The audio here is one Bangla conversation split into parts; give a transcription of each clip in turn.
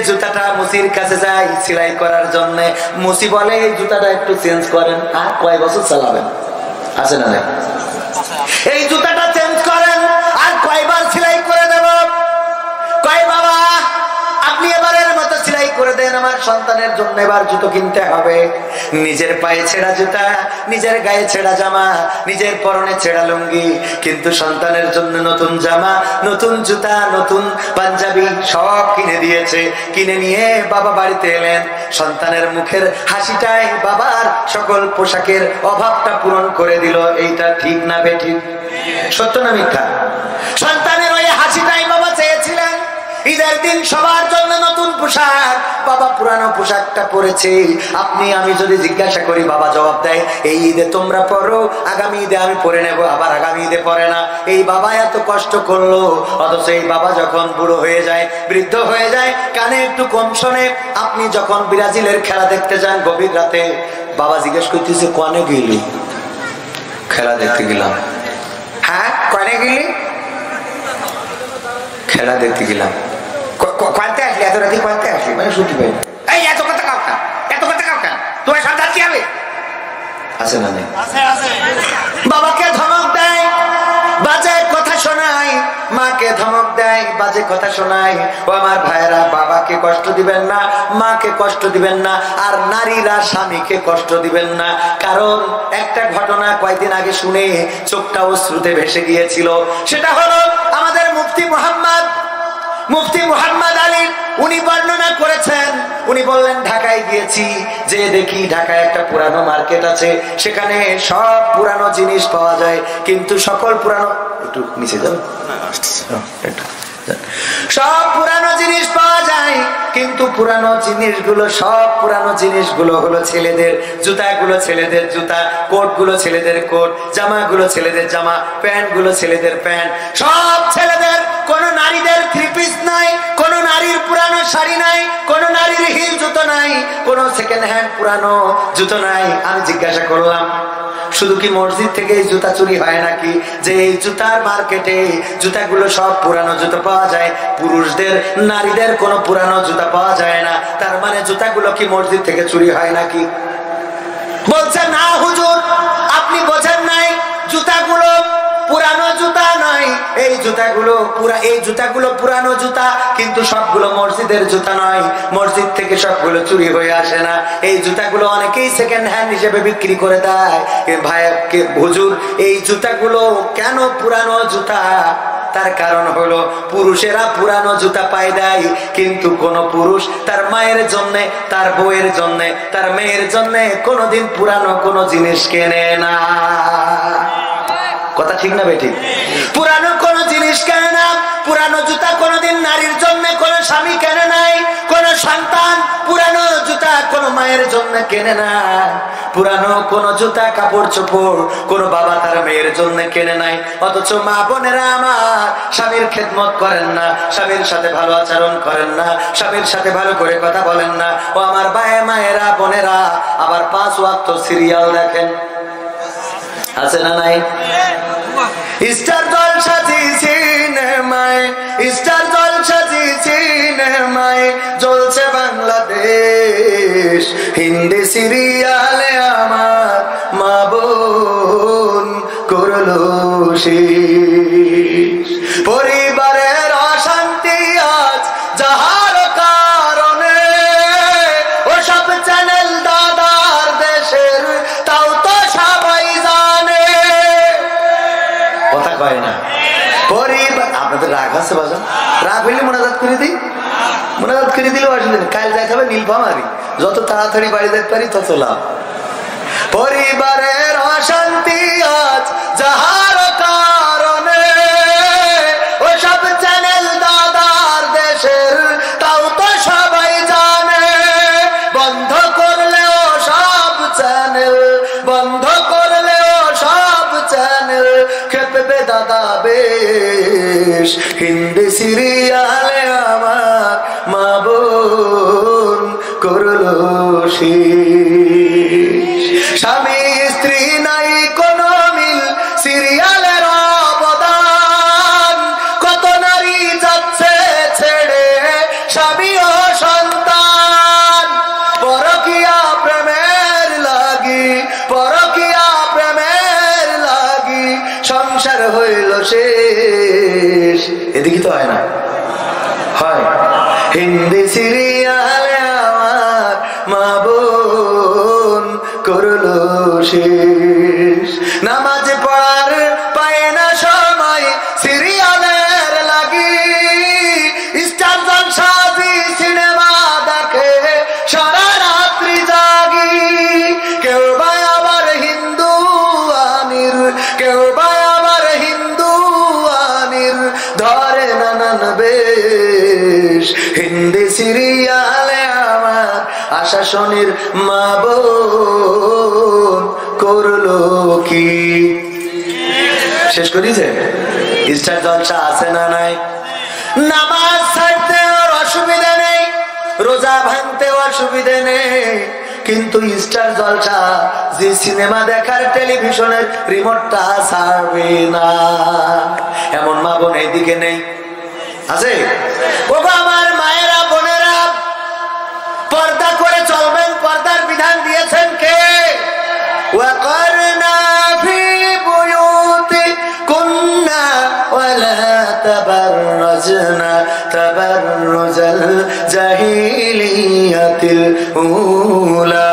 জুতাটা মুসির কাছে যাই সেলাই করার জন্য। মুসি বলে এই জুতাটা একটু চেঞ্জ করেন। আর কয় বছর চালাবেন? আছে না? এই জুতাটা চেঞ্জ করেন, আর কয়বার সেলাই করে দেব? কয় বাবা আপনি এবারের মতো সেলাই করে দেন, আমার সন্তানের জন্য এবার জুতো কিনতে হবে। নিজের পায়ে ছেঁড়া জুতা, নিজের গায়ে ছেঁড়া জামা, নিজের পরনে ছেঁড়া লুঙ্গি, কিন্তু সন্তানের জন্য নতুন জামা, নতুন জুতা, নতুন পাঞ্জাবি সব কিনে দিয়েছে। কিনে নিয়ে বাবা বাড়িতে এলেন। সন্তানের মুখের হাসিটাই বাবার সকল পোশাকের অভাবটা পূরণ করে দিল। এইটা ঠিক না বেঠিক? সত্য না মিথ্যা? সন্তানের ওই হাসিটাই বাবা চেয়েছিলেন। ঈদের দিন সবার জন্য নতুন পোশাক, বাবা পুরানো পোশাকটা পরেছে। আপনি আমি যদি জিজ্ঞাসা করি, বাবা জবাব দেয় এই ঈদে তোমরা পরো, আগামী ঈদে আমি পরে নেব, আবার আগামী ঈদে পরে না। এই বাবা এত কষ্ট করলো, অথচ এই বাবা যখন বুড়ো হয়ে যায়, বৃদ্ধ হয়ে যায়, কানে একটু কম শোনে। আপনি যখন ব্রাজিলের খেলা দেখতে যান গভীর রাতে, বাবা জিজ্ঞেস করতেছে কনে গেলি? খেলা দেখতে গেলাম। হ্যাঁ, কনে গেলি? খেলা দেখতে গেলাম। কয়তে আসলি? এত রাতে কয়তে আসলি? মানে ছুটি পাই। এই এত কথা কাউ না, এত কথা কাউ না, তোমার সন্তান কি হবে? আছে না? নেই? বাবাকে ধমক দেয়, বাজে কথা শোনায়। মাকে ধমক দেয়, বাজে কথা শোনায়। ও আমার ভাইয়েরা, বাবাকে কষ্ট দিবেন না, মাকে কষ্ট দিবেন না, আর নারীরা স্বামীকে কষ্ট দিবেন না। কারণ একটা ঘটনা কয়েকদিন আগে শুনে চোখটা অশ্রুতে ভেসে গিয়েছিল। সেটা হলো আমাদের মুফতি মুহাম্মদ আলী, উনি বর্ণনা করেছেন। উনি বললেন ঢাকায় গিয়েছি, যে দেখি ঢাকায় একটা পুরানো মার্কেট আছে, সেখানে সব পুরানো জিনিস পাওয়া যায়, কিন্তু সকল পুরানো, একটু নিচে যাও, সব পুরানো জিনিস পাওয়া যায়, কিন্তু পুরানো জিনিসগুলো, সব পুরানো জিনিসগুলো হলো ছেলেদের। জুতাগুলো ছেলেদের জুতা, কোটগুলো ছেলেদের কোট, জামাগুলো ছেলেদের জামা, প্যান্ট গুলো ছেলেদের প্যান্ট, সব ছেলেদের। কোন নারীদের থ্রি পিস নাই, কোন নারীর পুরানো শাড়ি নাই, কোন নারীর হিল জুতো নাই, কোন সেকেন্ড হ্যান্ড পুরানো জুতো নাই। আমি জিজ্ঞাসা করলাম, শুধু কি মসজিদ থেকে এই জুতা চুরি হয় নাকি, যে এই জুতার মার্কেটে জুতাগুলো সব পুরানো জুতো পাওয়া যায়, পুরুষদের নারীদের কোনো পুরানো জুতা পাওয়া যায় না? তার মানে জুতাগুলো কি মসজিদ থেকে চুরি হয় নাকি? বলছে না হুজুর, আপনি বোঝেন নাই, জুতাগুলো পুরানো জুতা নয়, এই জুতাগুলো পুরানো জুতা, কিন্তু সবগুলো মসজিদের জুতা নয়, মসজিদ থেকে সবগুলো চুরি হয়ে আসে না। এই জুতাগুলো অনেকেই সেকেন্ড হ্যান্ড হিসেবে বিক্রি করে দেয়। ভাই হুজুর, এই জুতাগুলো কেন পুরানো জুতা? তার কারণ হলো পুরুষেরা পুরানো জুতা পায় দেয়, কিন্তু কোন পুরুষ তার মায়ের জন্য, তার বউয়ের জন্য, তার মেয়ের জন্য কোনোদিন পুরানো কোনো জিনিস কেনে না। কথা ঠিক না বেঠিক? পুরানো কোন জিনিস কেনে না। পুরানো জুতা কোনদিন নারীর জন্য কোন স্বামী কেনে নাই, কোন সন্তান পুরানো জুতা কোন মায়ের জন্য কেনে না। পুরানো কোন জুতা কাপড় চোপড় কোন বাবা তার মেয়ের জন্য কেনে নাই। অথচ মা বোনেরা আমার স্বামীর খেদমত করেন না, স্বামীর সাথে ভালো আচরণ করেন না, স্বামীর সাথে ভালো করে কথা বলেন না। ও আমার মায়েরা বোনেরা, আবার 5 ওয়াক্ত সিরিয়াল দেখেন, আছে না নাই? স্টার জলসাজি সিনেমায়, স্টার জলসাজি সিনেমায় জ্বলছে বাংলাদেশ। হিন্দি সিরিয়ালে আমার মা বোন করলো শেষ। পরিবারের অশান্তি আজ যাহার কারণে, ও সব চ্যানেল দাদার দেশের, তাও তো সবাই জানে। কথা কয় না? পরিবার, আপনাদের রাগ আছে বাজান? রাগ হইলে মোনাজাত করে দিই, মোনাজাত করে দিলে অসুবিধা নেই। কাল যাইতে হবে নীলফামারী, যত তাড়াতাড়ি বাড়ি যেতে পারি তত লাভ। পরিবারের অশান্তি আজ যাহার কারণে, ও সব চ্যানেল দাদার দেশের, তাও তো সবাই জানে। বন্ধ করলেও সব চ্যানেল, বন্ধ করলেও সব চ্যানেল খেপবে দাদা বেশ। হিন্দি সিরিয়ালে আমার মা বোন করলো শেষ। স্বামী স্ত্রী নাই কোনো মিল, সিরিয়ালের অবদান। কত নারী যাচ্ছে ছেড়ে স্বামী ও এদিকে তো হয় না, হয়। হিন্দি সিরিয়ালে আমার মা বোন করলো শেষ, নামাজ পড়ার পায় না সময় সিরিয়ালের লাগি, স্টার জলসাজি সিনেমা দেখে সারা রাত্রি জাগি। কেউ বা আবার হিন্দু আমির, কেউ বা আবার হিন্দু আমির, ধরে নানান বেশ। হিন্দি সিরিয়ালে আমার আশা শনির মা বোন করলো কি? শেষ করিছে। স্টার জলসা আছে না নাই? নামাজ ছাড়তে ওর অসুবিধা নেই, রোজা ভাঙতে অসুবিধা নেই, কিন্তু স্টার জলসা যে সিনেমা দেখার টেলিভিশনের রিমোটটা ছাড়বে না, এমন মা বোন এইদিকে নেই, আছে? ও আমার মায়েরা বোনেরা, পর্দা করে চলবেন, পর্দার বিধান দিয়েছেন কে? ওয়াকারনা ফি বুয়ুতিকুন্না ওয়ালা তাবাররাজনা তাবাররুজাল জাহিলিয়াতিল উলা।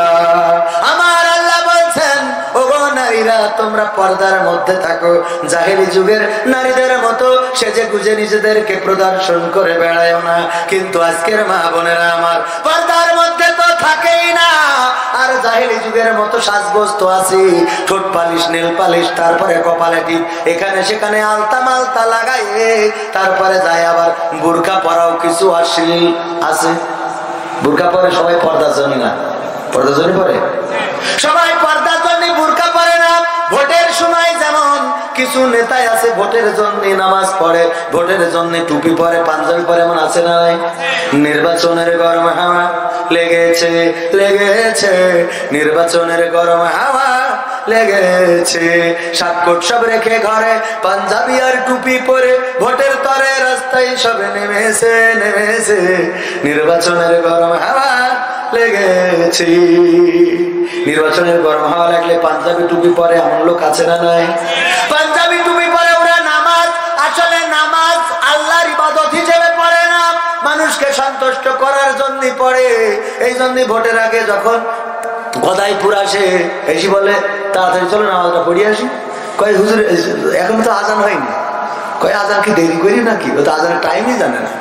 আমার আল্লাহ বলছেন, ওগো নারীরা, তোমরা পর্দার মধ্যে থাকো, জাহেলি যুগের নারীদের মতো সেজে গুজে নিজেদেরকে প্রদর্শন করে বেড়ায়ও না। কিন্তু আজকের মা বোনেরা আমার পর্দার মধ্যে তো থাকেই না, আর জাহেলি যুগের মতো সাজগোজ তো আছে, ঠোঁট পালিশ, নেল পালিশ, তারপরে কপালে টিপ, এখানে সেখানে আলতা মালতা লাগাই, তারপরে যায় আবার বুরকা পরাও কিছু অশ্লীল আছে। বুরকা পরে সবাই পর্দার জন্য না, পর্দার জন্য পরে সবাই, পর্দার জন্য বুরকা পরে না। ভোটের সময় যেমন কিছু নেতাই আছে ভোটের জন্য নামাজ পড়ে, ভোটের জন্য টুপি পরে, পাঞ্জাবি পরে, এমন আছে না? নির্বাচনের গরম হাওয়া লেগেছে, লেগেছে, নির্বাচনের গরম হাওয়া লেগেছে, সাতকোট সব রেখে ঘরে পাঞ্জাবি আর টুপি পরে ভোটের তরে রাস্তায় সবে নেমেছে, নেমেছে, নির্বাচনের গরম হাওয়া লেগেছে। নির্বাচনের গরম হাওয়া লাগলে পাঞ্জাবি টুপি পরে এমন লোক আছে না নাই? পাঞ্জাবি টুপি পরে ওরা নামাজ, আসলে নামাজ আল্লাহর ইবাদত হিসেবে পড়ে না, মানুষকে সন্তুষ্ট করার জন্য পড়ে। এই জন্য ভোটের আগে যখন গদাইপুর আসে, এসে বলে তাড়াতাড়ি চলো নামাজটা পড়িয়ে আসি। কয় হুজুর এখন তো আজান হয়নি। কয় আজান কি দেরি করি নাকি? ও তো আজানের টাইমই জানে না।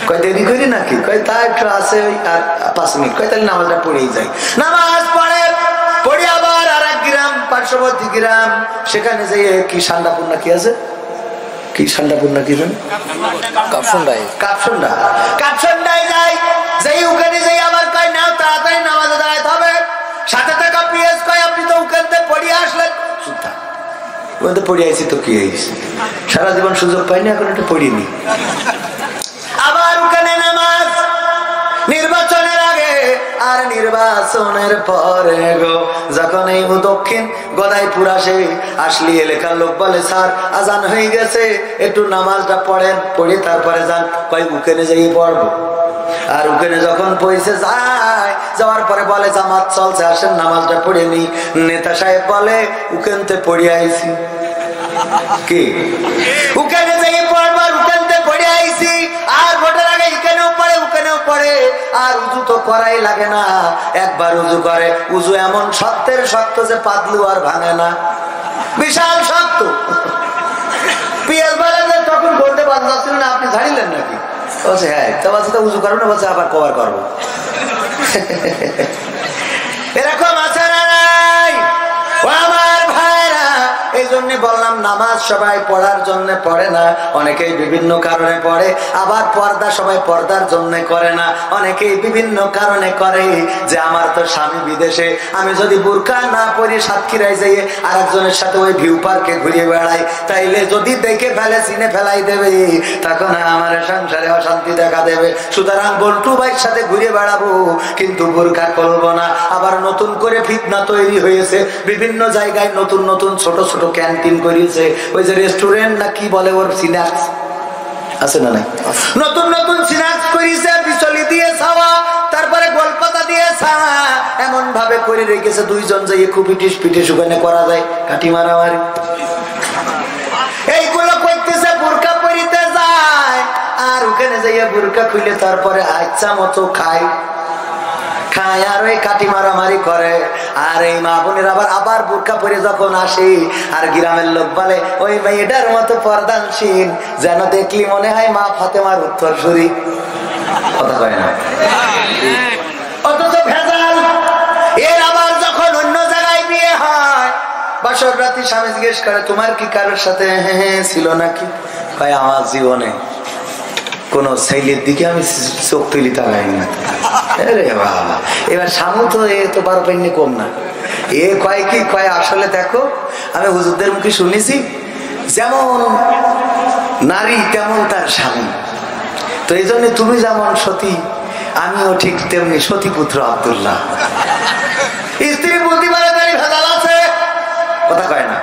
কয় দেরি করি নাকি? কয় তা একটু আছে আর 5 মিনিট। কয় তাহলে নামাজটা পড়েই যাই। নামাজ পড়ে, পড়ে আবার আর এক গ্রাম, পার্শ্ববর্তী গ্রাম, সেখানে যেয়ে কি সান্ডাপুর না কি আছে, কি সান্ডাপুর না কি জান, কাপসন্ডায়, কাপসন্ডা, কাপসন্ডায় যাই, যেই ওখানে যাই আবার কয় নাও তাড়াতাড়ি নামাজে দাঁড়াতে হবে। সাথে থাকা পিএস কয় আপনি তো ওখানে পড়িয়ে আসলেন। ওখানে পড়ে আইছি তো কি হয়েছে, সারা জীবন সুযোগ পাইনি, এখন একটু পড়িনি। আবার ওখানে নামাজ, নির্বাচনের আগে আর নির্বাচনের পরে গো, যখন এই দক্ষিণ গদাইপুর আসে, আসলি এলাকার লোক বলে স্যার আজান হয়ে গেছে, একটু নামাজটা পড়েন, পড়ে তারপরে যান। কয় ওখানে যাই পড়বো। আর ওখানে যখন পৌঁছে যায়, যাওয়ার পরে বলে জামাত চলছে, আসেন নামাজটা পড়ে নি। নেতা সাহেব বলে ওখানতে পড়ে আইছি, কি ওখানে যাই পড়বার, ওখানতে পড়ে আইছি। আর ভোটের আগে এখানেও পড়ে, ওখানেও পড়ে, আর উজু তো করাই লাগে না, একবার উজু করে, উজু এমন শক্তের শক্ত যে পাতলু আর ভাঙে না, বিশাল শক্ত। পিএস বলে যে তখন বলতে পারছিল না, আপনি ঝাড়িলেন নাকি? বলছে হ্যাঁ। তো বলছে তো উজু করবো না, বলছে আবার কভার করবো। এরকম আছে না নাই? ও আমার ভাইরা, এই জন্য বললাম নামাজ সবাই পড়ার জন্য পড়ে না, অনেকেই বিভিন্ন কারণে পড়ে। আবার পর্দা সবাই পর্দার জন্য করে না, অনেকেই বিভিন্ন কারণে করে। যে আমার তো স্বামী বিদেশে, আমি যদি বুরকা না পরি সাতক্ষীরায় যাই আরেকজনের সাথে ওই ভিউ পার্কে ঘুরে বেড়াই, তাইলে যদি দেখে ফেলে চিনে ফেলাই দেবে, তখন আমার সংসারে অশান্তি দেখা দেবে। সুতরাং বল্টু ভাইয়ের সাথে ঘুরে বেড়াবো, কিন্তু বুরকা করবো না। আবার নতুন করে ফিতনা তৈরি হয়েছে, বিভিন্ন জায়গায় নতুন নতুন ছোট ছোট ক্যান্টিন করিয়েছে, ওই যে রেস্টুরেন্ট না কি বলে ওর, স্ন্যাক্স আছে না নাই, নতুন নতুন স্ন্যাক্স করিয়েছে, বিচলি দিয়ে ছাওয়া, তারপরে গোলপাতা দিয়ে ছাওয়া, এমন ভাবে করে রেখেছে দুইজন যাই খুব পিটিস পিটিস ওখানে করা যায় কাটি মারামারি। এইগুলো করতেছে, বোরকা পরিতে যায়, ওখানে যাইয়া বুরকা খুলে তারপরে আচ্ছা মতো খাই আর ওই কাটি মারামারি করে। আর এই মা বোনের আবার বুরকা পরে যখন আসে আর গ্রামের লোক বলে ওই মেয়েটার মতো পর্দানশীল, যেন দেখলি মনে হয় মা ফাতেমার উত্তরসূরি। কথা কয় না? অথচ ভেজাল। এর আবার যখন অন্য জায়গায় বিয়ে হয়, বাসর রাতে স্বামী জিজ্ঞেস করে তোমার কি কারোর সাথে হ্যাঁ ছিল নাকি? ভাই আমার জীবনে কোন ছেলের দিকে আমি চোখ তুলি তাকাই না। এবার স্বামী তো এ তো 12 পেন্নি কম না। এ কয় কি কয় আসলে দেখো আমি হুজুরদের মুখে শুনেছি যেমন নারী তেমন তার স্বামী, তো এই জন্য তুমি যেমন সতী আমিও ঠিক তেমনি সতী পুত্র আব্দুল্লাহ। স্ত্রী বুদ্ধি পারে ভেজাল আছে। কথা কয় না?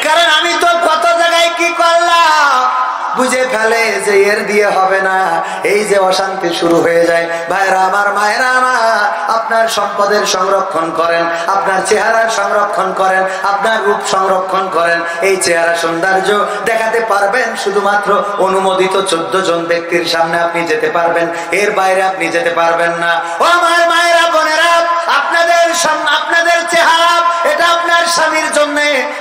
কারণ আমি তো কত জায়গায় কি করলাম বুঝে ফেলে যে এর দিয়ে হবে না, এই যে অশান্তি শুরু হয়ে যায়। ভাইরা আমার, মায়েরা আমার, আপনার সম্পদের সংরক্ষণ করেন, আপনার চেহারার সংরক্ষণ করেন, আপনার রূপ সংরক্ষণ করেন। এই চেহারা সৌন্দর্য দেখাতে পারবেন শুধুমাত্র অনুমোদিত 14 জন ব্যক্তির সামনে আপনি যেতে পারবেন, এর বাইরে আপনি যেতে পারবেন না। ও আমার মায়েরা বোনেরা, আপনাদের চেহারা এটা আপনার স্বামীর জন্য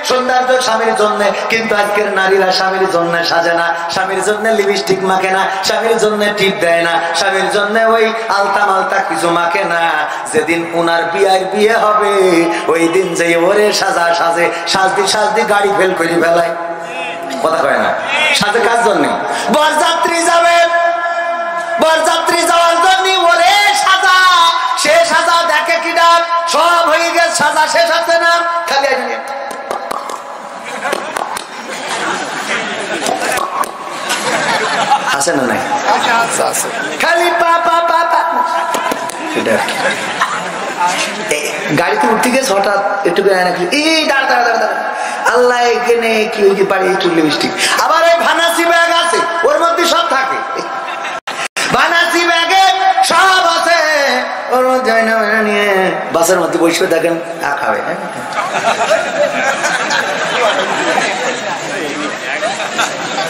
সৌন্দর্য, স্বামীর জন্য। কিন্তু আজকের নারীরা স্বামীর জন্য সাজে না, স্বামীর জন্য লিপস্টিক মাখে না, স্বামীর জন্য টিপ দেয় না, স্বামীর জন্য ওই আলতা মালতা কিছু মাখে না। যেদিন উনার বিয়ে হবে ওই দিন যে ওরে সাজে সাজদি গাড়ি ফেল করে ফেলায়। কথা কয় না? সাজে কাজ জন্য বরযাত্রী যাবে, বরযাত্রী যাওয়ার জন্য ওরে সাজা, সে সাজা দেখে কি ডাক সব হয়ে গেছে, সাজা শেষ আছে না, খালি আছে না নাই? খালি গাড়িতে উঠতে গেছে হঠাৎ একটু আল্লাহ এখানে কি হইতে পারে একটু লিপস্টিক। আবার ওই ভানাসি ব্যাগ আছে, ওর মধ্যে সব থাকে, ভানাসি ব্যাগে সব আছে, ওর মধ্যে নিয়ে বাসের মধ্যে বসে দেখেন খাবে।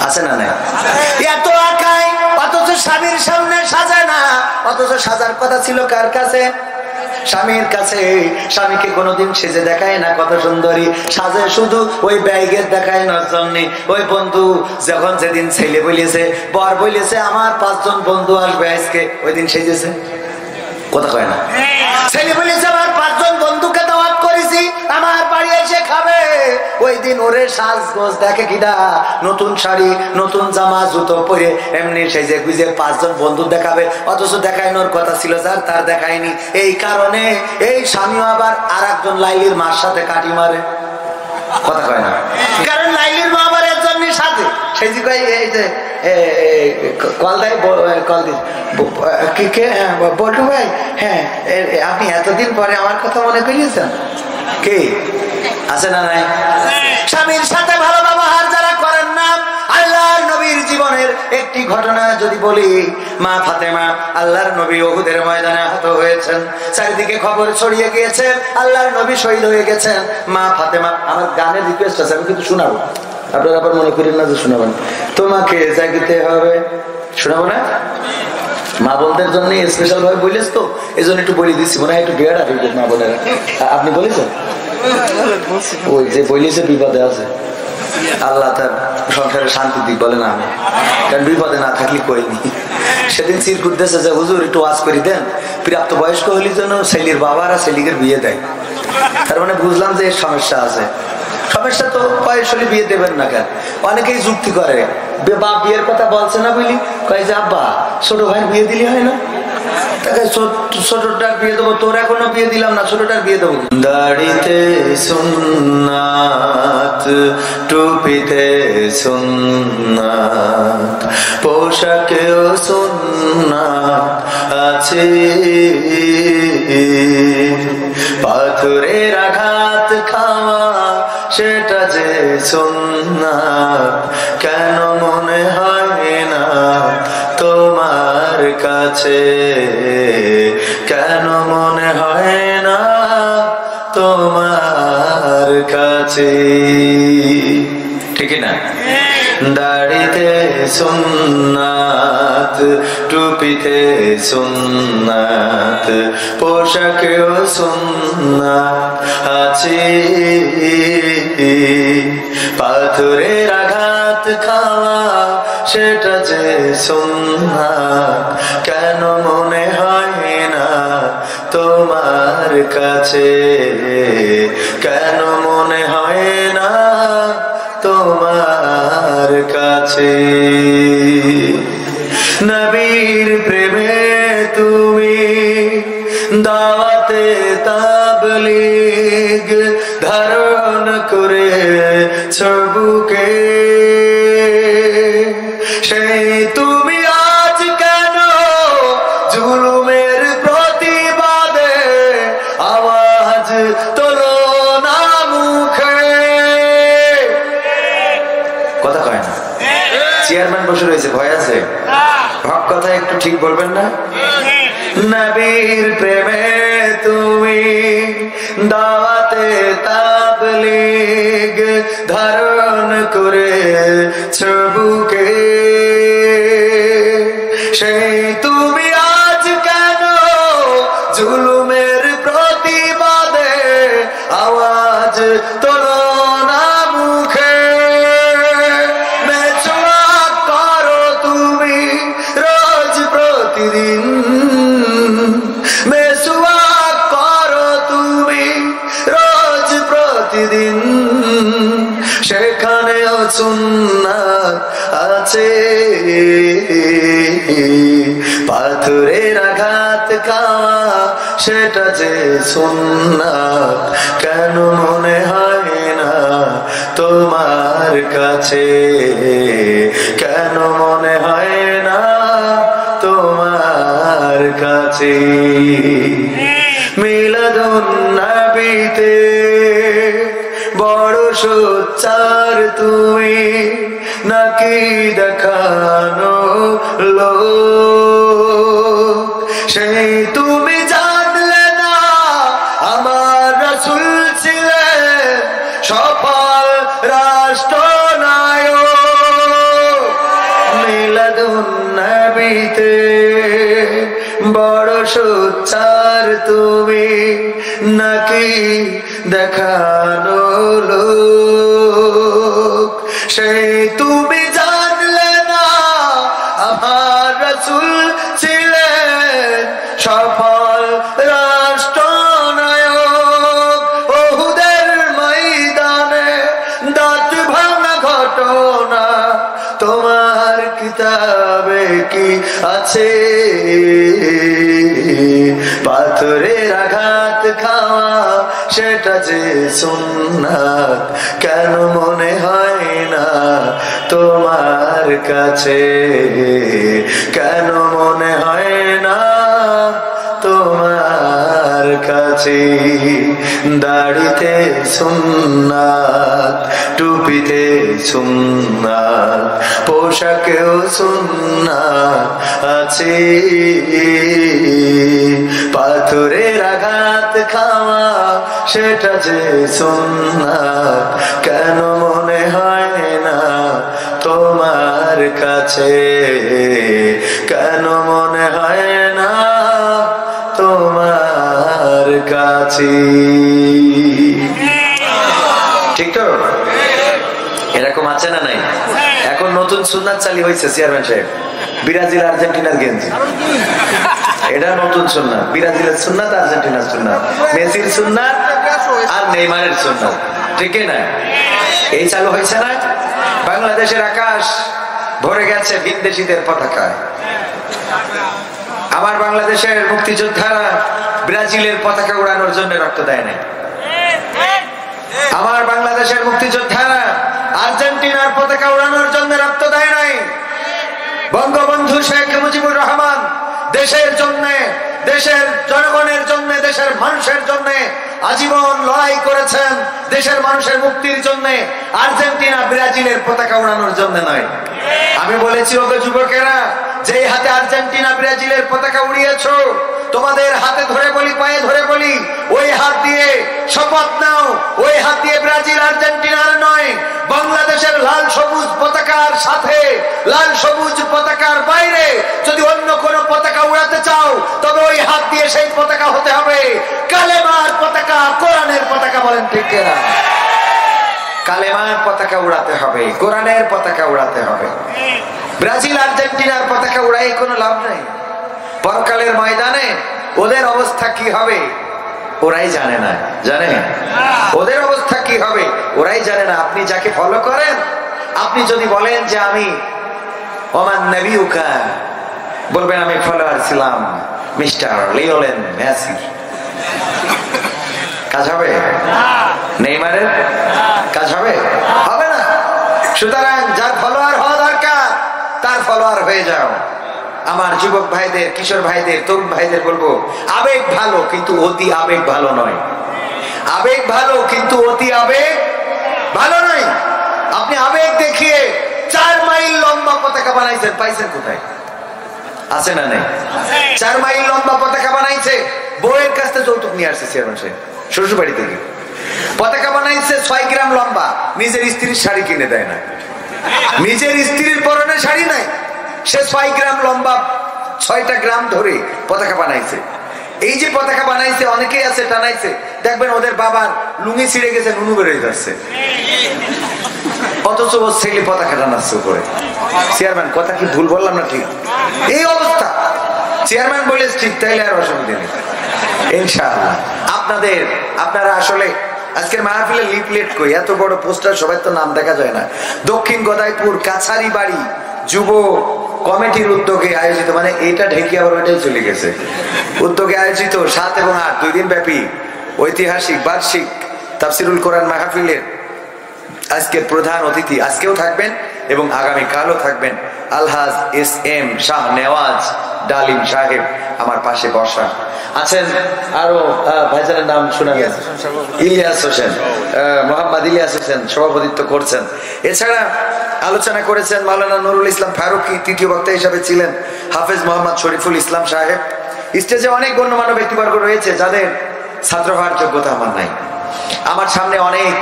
আছে না নাই? এত আঁকায় অথচ স্বামীর সামনে সাজে না। অথচ সাজার কথা ছিল কার কাছে? স্বামীর কাছে। স্বামীকে কোনোদিন সেজে দেখায় না কত সুন্দরী, সাজে শুধু ওই ব্যাগের দেখায় না জন্য। ওই বন্ধু যখন যেদিন ছেলে বলেছে, বর বলেছে আমার 5 জন বন্ধু আসবে আজকে, ওই দিন সেজেছে। কথা কয় না? ছেলে বলেছে আমার 5 জন বন্ধুকে দাওয়াত করেছি, আমার বাড়ি এসে খাবে, ওই দিন ওরে সাজগোজ দেখে কিনা, নতুন শাড়ি, নতুন জামা, জুতো পরে এমনি সেজে গুজে 5 জন বন্ধু দেখাবে। অথচ দেখাইনোর কথা ছিল যার, তার দেখায়নি। এই কারণে এই স্বামীও আবার আর একজন লাইলির মার সাথে কাটি মারে। কথা কয় না? কারণ লাইলির মা আবার এর জন্য সাজে, সেই যে কয় এই যে কল দেয়, কল দিন বলটু ভাই, হ্যাঁ আপনি এতদিন পরে আমার কথা মনে করিয়েছেন। কে আছে না নাই? স্বামীর সাথে ভালো ব্যবহার যারা করেন না, আল্লাহর নবীর জীবনের একটি ঘটনা যদি বলি, মা ফাতেমা আল্লাহর নবী উহুদের ময়দানে আহত হয়েছেন, চারিদিকে খবর ছড়িয়ে গিয়েছে আল্লাহর নবী শহীদ হয়ে গেছেন। মা ফাতেমা, আমার গানের রিকোয়েস্ট আছে, আমি কিন্তু শোনাবো, আপনারা আবার মনে করেন না যে শোনাবেন, তোমাকে জাগিতে হবে, শোনাবো না? মা বোনদের জন্য স্পেশাল ভাবে বলিস তো, এই জন্য একটু বলে দিচ্ছি, মনে হয় একটু বিয়ার আছে মা বোনেরা। আপনি বলেছেন ওই যে বলিছে বিপদে আছে, আল্লাহ তার সংসারে শান্তি দিক বলে না, আমি কারণ বিপদে না থাকলে করিনি। সেদিন চিরকুট দেশে যে হুজুর একটু ওয়াজ করে দেন, প্রাপ্ত বয়স্ক হইলে যেন ছেলের বাবারা ছেলেকে বিয়ে দেয়। তার মানে বুঝলাম যে সমস্যা আছে। সমস্যা তো বয়স হলে বিয়ে দেবেন না কেন? অনেকেই যুক্তি করে, বাপ বিয়ের কথা বলছে না বলি, কয় যে আব্বা ছোট ভাইয়ের বিয়ে দিলে হয় না, তাকে ছোটটার বিয়ে দেবো, তোর এখনো বিয়ে দিলাম না, ছোটটার বিয়ে দেবো। দাড়িতে সুন্নাত, টুপিতে সুন্নাত, পোশাকেও সুন্নাত আছে, পাথরের আঘাত খাওয়া সেটা যে সুন্নাত, কেন মনে হয় না তোমার কাছে, কেন মনে হয় না তোমার কাছে? ঠিক না? দাড়িতে দাড়িতে সুন্নাত, টুপিতে সুন্নাত, পোশাকেও সুন্নাত আছে। পাথরের আঘাত খাওয়া সেটা যে সুন্নাত, কেন মনে হয় না তোমার কাছে? কেন মনে হয় না তোমার কাছে? নবীর প্রেমে তুমি দাওয়াতে তাবলীগ ধারণ করে বুকে, সেই তুমি আজ কেন জুলুমের প্রতিবাদে আওয়াজ তোলো না মুখে? কথা কয় না, চেয়ারম্যান বসে রয়েছে, ভয় আছে? হক কথা একটু ঠিক বলবেন না? নবীর প্রেমে তুমি দাওয়াতে তাবলীগ ধারণ করে বুকে, সেই তুমি আজ কেন জুলুমের প্রতিবাদে আওয়াজ তোলো না মুখে? মেচুয়াক করো তুমি রোজ প্রতিদিন, মেচুয়াক করো তুমি রোজ প্রতিদিন, সেখানেও সুন্নাত আছে। পাথরের আঘাত খাওয়া সেটা যে সুন্নাত, কেন মনে হয় না তোমার কাছে? কেন মনে হয় না তোমার কাছে? মিলাদুন নবীতে বড় সোচ্চার তুমি, নাকি দেখানো লোক? সেই তুমি জানলে না আমার রাসূল ছিলেন সফল রাষ্ট্রনায়ক। মিলাদুন নবীতে বড় সোচ্চার তুমি, নাকি দেখানো লোক? সেই তুমি জানলে না আমার রাসূল ছিলেন সফল রাষ্ট্রনায়ক। ওহুদের ময়দানে দাঁত ভাঙা ঘটনা তোমার কিতাবে কি আছে? পাথরের আঘাত খাওয়া সেটা যে সুন্নাত, কেন মনে হয় না তোমার কাছে? কেন মনে হয় না তোমার কাছে? দাড়িতে সুন্নাত, টুপিতে সুন্নাত, পোশাকেও সুন্নাত আছে। পাথরের আঘাত খাওয়া সেটা যে সুন্নাত, কেন মনে হয় না তোমার কাছে? কেন মনে হয় না তোমার কাছে? ঠিক তো? এরকম আছে না নাই? এখন নতুন সুন্নাত চালু হয়েছে চেয়ারম্যান সাহেব, ব্রাজিল আর্জেন্টিনার গেঞ্জি। এটা নতুন সুন্নাত, ব্রাজিলের সুন্নাত, আর্জেন্টিনার সুন্নাত, মেসির সুন্নাত আর নেইমারের সুন্নাত, ঠিক না? এই চালু হয়েছে না? বাংলাদেশের আকাশ ভরে গেছে বিদেশিদের পতাকায়। আমার বাংলাদেশের মুক্তিযোদ্ধারা ব্রাজিলের পতাকা উড়ানোর জন্য রক্ত দেয় নাই। আমার বাংলাদেশের মুক্তিযোদ্ধারা আর্জেন্টিনার পতাকা উড়ানোর জন্য রক্ত দেয় নাই। বঙ্গবন্ধু শেখ মুজিবুর রহমান দেশের জন্য, দেশের জনগণের জন্য, দেশের মানুষের জন্য আজীবন লড়াই করেছেন, দেশের মানুষের মুক্তির জন্য। আর্জেন্টিনা ব্রাজিলের পতাকা উড়ানোর জন্য নয়। আমি বলেছি ওকে যুবকেরা, যেই হাতে আর্জেন্টিনা ব্রাজিলের পতাকা উড়িয়েছো, তোমাদের হাতে ধরে বলি, পায়ে ধরে বলি, ওই হাত দিয়ে শপথ নাও, ওই হাত দিয়ে ব্রাজিল আর্জেন্টিনার নয়, বাংলাদেশের লাল সবুজ পতাকার সাথে লাল সবুজ পতাকার বাইরে যদি অন্য কোন পতাকা উড়াতে চাও তবে ওই হাত দিয়ে সেই পতাকা হতে হবে কালেমার পতাকা, কোরআনের পতাকা। বলেন ঠিক কিনা? কালেমার পতাকা উড়াতে হবে, কোরআনের পতাকা উড়াতে হবে। ব্রাজিল আর্জেন্টিনার পতাকা উড়াই কোনো লাভ নাই। পরকালের ময়দানে ওদের অবস্থা কি হবে ওরাই জানে না। জানে ওদের অবস্থা কি হবে ওরাই জানে না। আপনি যাকে ফলো করেন, আপনি যদি বলেন যে আমি ওমান নবিউকা, বলবেন আমি ফলোয়ার ছিলাম মিস্টার লিওনেল মেসি, কাজ হবে? নেইমারের কাজ হবে? হবে না। সুতরাং যার ফলোয়ার হওয়া দরকার তার ফলোয়ার হয়ে যাও। আমার যুবক ভাইদের, কিশোর ভাইদের, তরুণ ভাইদের বলবো, আবেগ ভালো কিন্তু অতি আবেগ ভালো নয়। আবেগ ভালো কিন্তু অতি আবেগ ভালো নয়। আপনি আবেগ দেখিয়ে 4 মাইল লম্বা পতাকা বানাইছেন, পাইছেন কোথায়? আছে না নেই? 4 মাইল লম্বা পতাকা বানাইছে, বউয়ের কাছ থেকে যৌতুক নিয়ে আসছে চেয়ারম্যান সাহেব শ্বশুর বাড়ি থেকে। পতাকা বানাইছে 6 গ্রাম লম্বা, নিজের স্ত্রীর শাড়ি কিনে দেয় না। নিজের স্ত্রীর পরনে শাড়ি নাই, সে 6 গ্রাম লম্বা 6টা গ্রাম ধরে পতাকা বানাইছে। এই যে পতাকা বানাইছে, অনেকেই আছে টানাইছে, দেখবেন ওদের বাবার লুঙ্গি ছিঁড়ে গেছে, নুনু বেরোয় যাচ্ছে, অথচ ও ছেলে পতাকা টানাচ্ছে উপরে। চেয়ারম্যান কথা কি ভুল বললাম না? ঠিক এই অবস্থা। চেয়ারম্যান বলে ঠিক, তাইলে আর অসুবিধা নেই ইনশাআল্লাহ। আপনারা আসলে আজকের মাহফিলে লিফলেট কই, এত বড় পোস্টার, সবাই তো নাম দেখা যায় না। দক্ষিণ গদাইপুর কাছারি বাড়ি যুব কমিটির উদ্যোগে আয়োজিত, মানে এটা ঢেকে আবার ওইটাই চলে গেছে, উদ্যোগে আয়োজিত 7 এবং 8 2 দিন ব্যাপী ঐতিহাসিক বার্ষিক তাফসিরুল কোরআন মাহফিলের আজকের প্রধান অতিথি আজকেও থাকবেন এবং আগামীকালও থাকবেন আলহাজ SM শাহ নেওয়াজ ডালিম সাহেব। আমার পাশে বসা আছেন আরো ভাইজানের নাম শোনা গেছে, ইলিয়াস হোসেন, মোহাম্মদ ইলিয়াস হোসেন সভাপতিত্ব করছেন। এছাড়া আলোচনা করেছেন মাওলানা নুরুল ইসলাম ফারুকী, তৃতীয় বক্তা হিসাবে ছিলেন হাফেজ মোহাম্মদ শরীফুল ইসলাম সাহেব। স্টেজে অনেক গণ্যমান্য ব্যক্তিবর্গ রয়েছে যাদের ছাত্র হওয়ার যোগ্যতা আমার নাই। আমার সামনে অনেক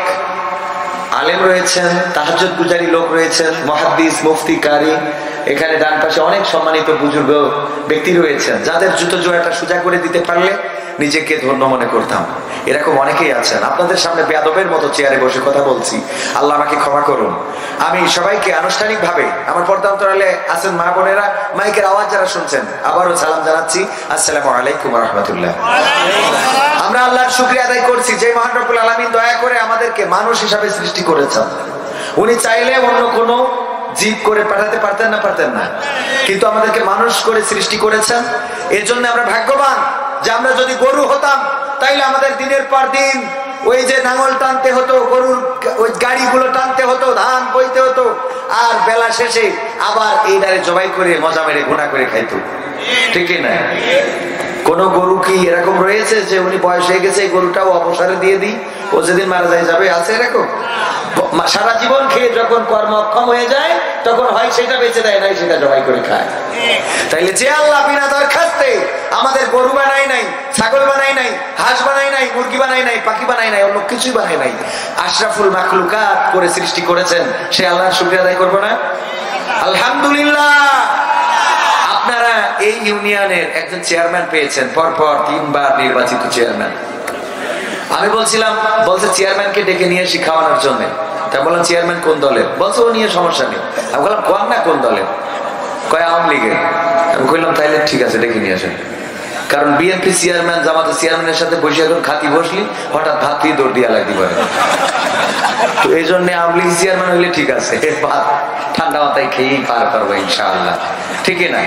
আলেম রয়েছেন, তাহাজ্জুদ গুজারি লোক রয়েছেন, মুহাদ্দিস, মুফতি, কারি। এখানে ডান পাশে অনেক সম্মানিত বুজুর্গ ব্যক্তি রয়েছেন যাদের জুতো জোড়াটা সোজা করে দিতে পারলে নিজেকে ধন্য মনে করতাম। এরকম অনেকেই আছেন। আপনাদের সামনে বেয়াদবের মতো চেয়ারে বসে কথা বলছি, আল্লাহ আমাকে ক্ষমা করুন। আমি সবাইকে আনুষ্ঠানিকভাবে, আমার পর্দা অন্তরালে আছেন মা বোনেরা, মাইকের আওয়াজ যারা শুনছেন, আবারও সালাম জানাচ্ছি, আসসালামু আলাইকুম ওয়া রাহমাতুল্লাহ। আমরা আল্লাহর শুকরিয়া আদায় করছি যে মহান রব্বুল আলামিন দয়া করে আমাদেরকে মানুষ হিসাবে সৃষ্টি করেছেন। উনি চাইলে অন্য কোনো জীব করে পাঠাতে পারতেন না, কিন্তু আমাদেরকে মানুষ করে সৃষ্টি করেছেন। এর জন্য আমরা ভাগ্যবান যে আমরা যদি গরু হতাম তাইলে আমাদের দিনের পর দিন ওই যে নাঙল টানতে হতো, গরুর ওই গাড়িগুলো টানতে হতো, ধান বইতে হতো, আর বেলা শেষে আবার এই ডালে জবাই করে মজা মেরে ঘোড়া করে খাইতো, ঠিক না? কোন গরু কি এরকম রয়েছে যে উনি বয়স হয়ে গেছে এই গরুটাও অবসরে দিয়ে দিই, ও যেদিন মারা যায় যাবে? আছে এরকম? সারা জীবন খেয়ে যখন কর্ম অক্ষম হয়ে যায় তখন হয় সেটা বেঁচে দেয়, নাই সেটা জবাই করে খায়। তাইলে যে আল্লাহ বিনা দরখাস্তে আমাদের গরু বানাই নাই, ছাগল বানাই নাই, হাঁস বানাই নাই, মুরগি বানাই নাই, পাখি বানাই নাই, অন্য কিছুই বানাই নাই, আশরাফুল মাখলুকাত করে সৃষ্টি করেছেন, সে আল্লাহর শুকরিয়া আদায় করবো না? আলহামদুলিল্লাহ। আপনারা এই ইউনিয়নের একজন চেয়ারম্যান পেয়েছেন, পরপর 3 বার নির্বাচিত চেয়ারম্যান। আমি বলছিলাম, বলছে চেয়ারম্যানকে ডেকে নিয়ে এসে খাওয়ানোর জন্য। তাই বললাম চেয়ারম্যান কোন দলের? বলছে ও নিয়ে সমস্যা নেই। আমি বললাম কোন না কোন দলের? কয় আওয়ামী লীগের। আমি কইলাম তাইলে ঠিক আছে, ডেকে নিয়ে আসেন। কারণ বিএনপি চেয়ারম্যান জামাতের চেয়ারম্যানের সাথে বসে এখন খাতি বসলি হঠাৎ ভাত দিয়ে দৌড় দিয়া লাগতে পারে, তো এই জন্য আওয়ামী লীগ চেয়ারম্যান হইলে ঠিক আছে, ভাত ঠান্ডা মাথায় খেয়েই পার করবো ইনশাআল্লাহ, ঠিক না?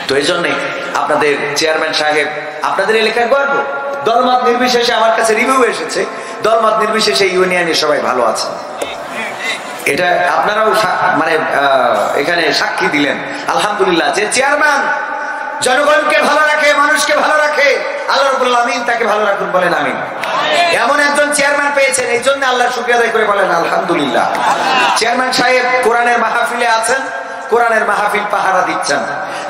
তো এই জন্যে আপনাদের চেয়ারম্যান সাহেব আপনাদের এলাকায় গর্ব। দলমত নির্বিশেষে আমার কাছে রিভিউ এসেছে, দলমত নির্বিশেষে ইউনিয়নের সবাই ভালো আছে। এটা আপনারাও মানে এখানে সাক্ষী দিলেন। আলহামদুলিল্লাহ, যে চেয়ারম্যান জনগণকে ভালো রাখে, মানুষকে ভালো রাখে, আল্লাহ রাব্বুল আমিন তাকে ভালো রাখুন, বলেন আমিন। এমন একজন চেয়ারম্যান পেয়েছেন, এই জন্য আল্লাহর শুকরিয়া আদায় করে বলেন আলহামদুলিল্লাহ। চেয়ারম্যান সাহেব কোরআনের মাহফিলে আছেন, কোরআনের মাহফিল পাহারা দিচ্ছেন,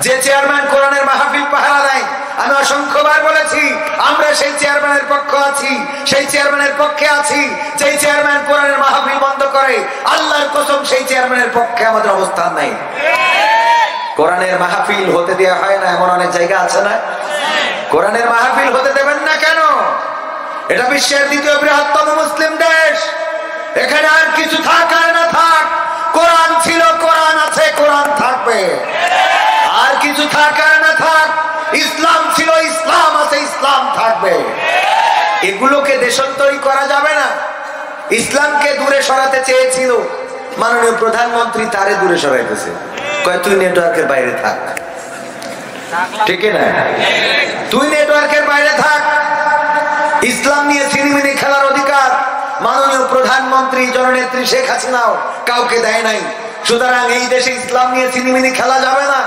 যে চেয়ারম্যান কোরআনের মাহফিল পাহারা দেয়, আমি অসংখ্যবার বলেছি আমরা সেই চেয়ারম্যানের পক্ষে আছি, সেই চেয়ারম্যানের পক্ষে আছি। যেই চেয়ারম্যান কোরআনের মাহফিল বন্ধ করে, আল্লাহর কসম সেই চেয়ারম্যানের পক্ষে আমাদের অবস্থান নেই। কোরআনের মাহফিল হতে দেওয়া হয় না এমন অনেক জায়গা আছে না? কোরআনের মাহফিল হতে দেবেন না কেন? এটা বিশ্বের দ্বিতীয় বৃহত্তম মুসলিম দেশ। এখানে আর কিছু থাক আর না থাক, কোরআন ছিল, কোরআন আছে, কোরআন থাকবে। আর কিছু থাক আর না থাক, ইসলাম ছিল, ইসলাম আছে, ইসলাম থাকবে। এগুলোকে দেশান্তরী করা যাবে না। ইসলামকে দূরে সরাতে চেয়েছিল মাননীয় প্রধানমন্ত্রী, তারে দূরে সরাইতেছে, কয় তুই নেটওয়ার্কের বাইরে থাক। ঠিক না? তুই নেটওয়ার্কের বাইরে থাক। ইসলাম নিয়ে ছিনিমিনি খেলার অধিকার মাননীয় প্রধানমন্ত্রী জননেত্রী শেখ হাসিনাও কাউকে দেয় নাই। সুতরাং এই দেশে ইসলাম নিয়ে ছিনিমিনি খেলা যাবে না।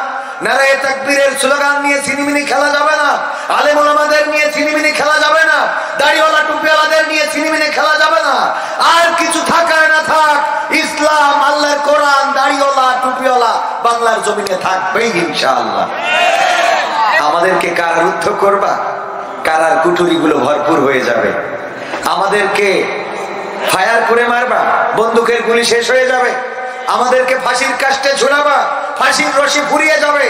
নারায়ে তাকবীরের স্লোগান নিয়ে ছিনিমিনি খেলা যাবে না। আলেম ওলামাদের নিয়ে ছিনিমিনি খেলা যাবে না। দাড়িওয়ালা টুপিওয়ালাদের নিয়ে ছিনিমিনি খেলা যাবে না। আর কিছু থাক আর না থাক, ইসলাম, আল্লাহর কোরআন, দাড়িওয়ালা টুপিওয়ালা বাংলার জমিনে থাকবেই ইনশাআল্লাহ। আমাদেরকে কারারুদ্ধ করবা, কারার কুঠুরিগুলো ভরপুর হয়ে যাবে। আমাদেরকে ফায়ার করে মারবা, বন্দুকের গুলি শেষ হয়ে যাবে। আমাদেরকে ফাঁসির কাস্টে ঝুলাবা, ফাঁসির রশি ফুরিয়ে যাবে।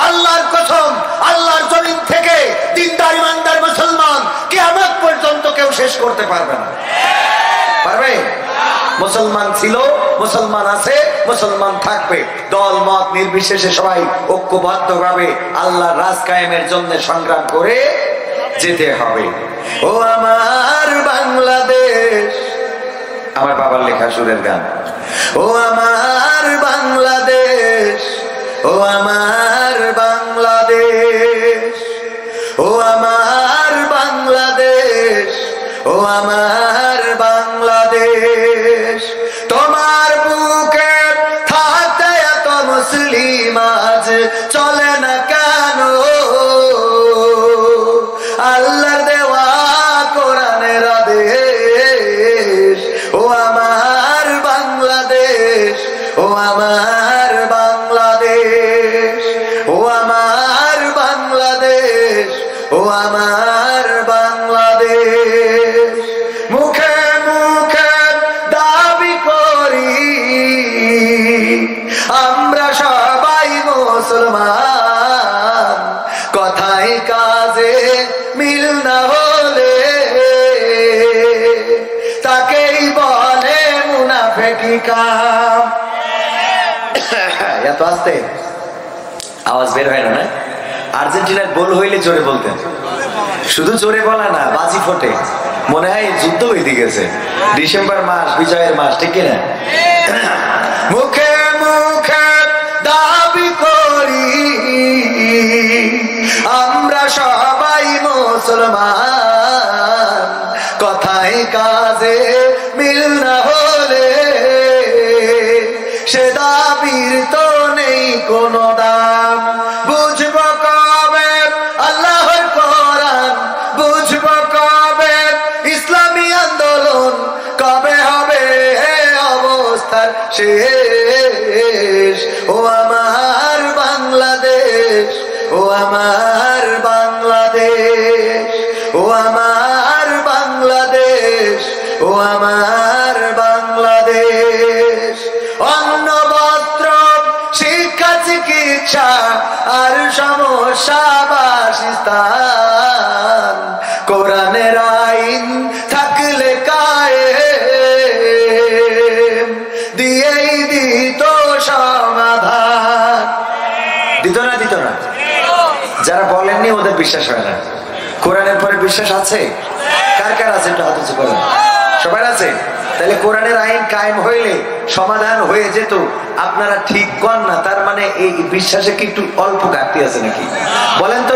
আল্লাহর কসম, আল্লাহর জমিন থেকে দিনদার ইমানদার মুসলমান কিয়ামত পর্যন্ত কেউ শেষ করতে পারবে না। পারবে? মুসলমান ছিল, মুসলমান আছে, মুসলমান থাকবে। দল মত নির্বিশেষে সবাই ঐক্যবদ্ধভাবে আল্লাহর রাজ কায়েমের জন্য সংগ্রাম করে যেতে হবে। ও আমার বাংলাদেশ, আমার বাবার লেখা সুরের গান। ও আমার বাংলাদেশ, ও আমার বাংলাদেশ, ও আমার বাংলাদেশ, ও আমার বাংলাদেশ। তোমার বুকে থাকতে এত মুসলিম আজ চলে না কেন? আল্লাহর দেওয়া কোরআনের আদেশ। ও আমার বাংলাদেশ, ও আমার বাংলাদেশ, ও আমার বাংলাদেশ, ও আমার বাংলাদেশ। মুখে মুখে দাবি করি আমরা সবাই মুসলমান, কথায় কাজে মিল না হলে তাকেই বলে মুনাফিকি কাম। এত আস্তে আওয়াজ বের হয় না? আর্জেন্টিনার গোল হইলে জোরে বলতেন। শুধু জোরে বলা না, বাজি ফোটে। মনে হয় যুদ্ধ হইতে গেছে। ডিসেম্বর মাস, বিজয়ের মাস, ঠিক কিনা? মুখে মুখে দাবি করি আমরা সবাই মুসলমান, কথায় কাজে মিল না হলে সে দাবির তো নেই কোনো দাম। বুঝবো কবে আল্লাহর কোরআন, বুঝবো কবে ইসলামী আন্দোলন, কবে হবে অবস্থার শেষ। ও আমার বাংলাদেশ, ও আমার বাংলাদেশ, ও আমার বাংলাদেশ, ও আমার বাংলাদেশ। অন্ন বস্ত্র শিক্ষা চিকিৎসা আর সমস্যা বাসস্থান, কোরআনের আইন থাকলে কায়েম দিয়েই দিত সমাধান। দিত না? দিত না? যারা বলেননি ওদের বিশ্বাস হয় না। কোরআনের পরে বিশ্বাস আছে? কার কার আছে? একটু হাত উঁচু করেন। সবার আছে? তাহলে কোরআনের আইন কায়েম হইলে সমাধান হয়ে যেত। আপনারা ঠিক কর না, তার মানে এই বিশ্বাসে কি একটু অল্প ঘাটতি আছে নাকি? বলেন তো,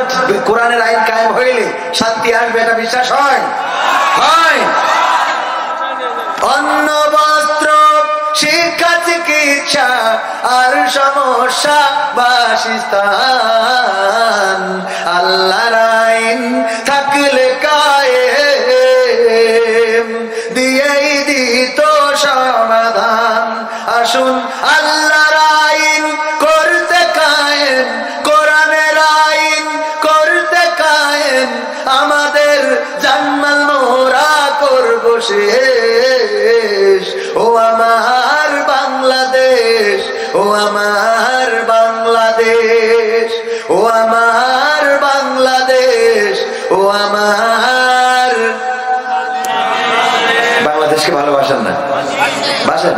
কোরআনের আইন কায়েম হইলে শান্তি আসবে, এটা বিশ্বাস হয়? হয়। অন্ন বস্ত্র শিক্ষা চিকিৎসা আর সমস্যা বাসস্থান, আল্লাহর আইন থাকলে কায়েম দিয়েই দিত সমাধান। আসুন আল্লাহর আইন আমাদের জানমাল মোরা করব শেষ। ও আমার বাংলাদেশ, ও আমার বাংলাদেশ, ও আমার বাংলাদেশ, ও আমার বাংলাদেশকে ভালোবাসেন না? বাসেন?